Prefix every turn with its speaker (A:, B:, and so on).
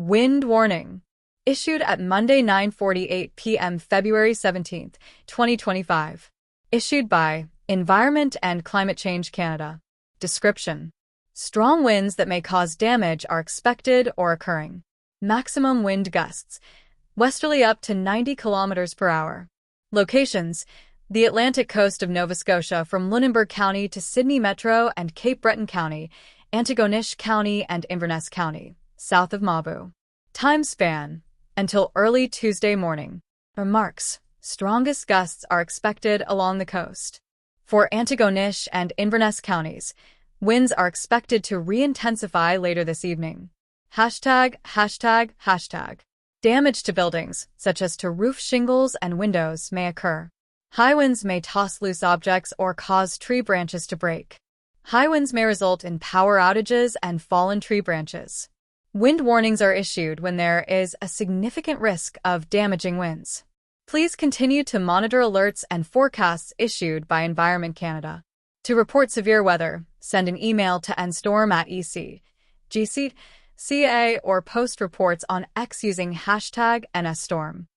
A: Wind warning. Issued at Monday 9:48 p.m. February 17, 2025. Issued by Environment and Climate Change Canada. Description. Strong winds that may cause damage are expected or occurring. Maximum wind gusts. Westerly up to 90 kilometers per hour. Locations. The Atlantic coast of Nova Scotia from Lunenburg County to Sydney Metro and Cape Breton County, Antigonish County and Inverness County, south of Mabou. Time span. Until early Tuesday morning. Remarks. Strongest gusts are expected along the coast. For Antigonish and Inverness counties, winds are expected to reintensify later this evening. Hashtag. Damage to buildings, such as to roof shingles and windows, may occur. High winds may toss loose objects or cause tree branches to break. High winds may result in power outages and fallen tree branches. Wind warnings are issued when there is a significant risk of damaging winds. Please continue to monitor alerts and forecasts issued by Environment Canada. To report severe weather, send an email to nstorm@ec.gc.ca or post reports on X using hashtag NSStorm.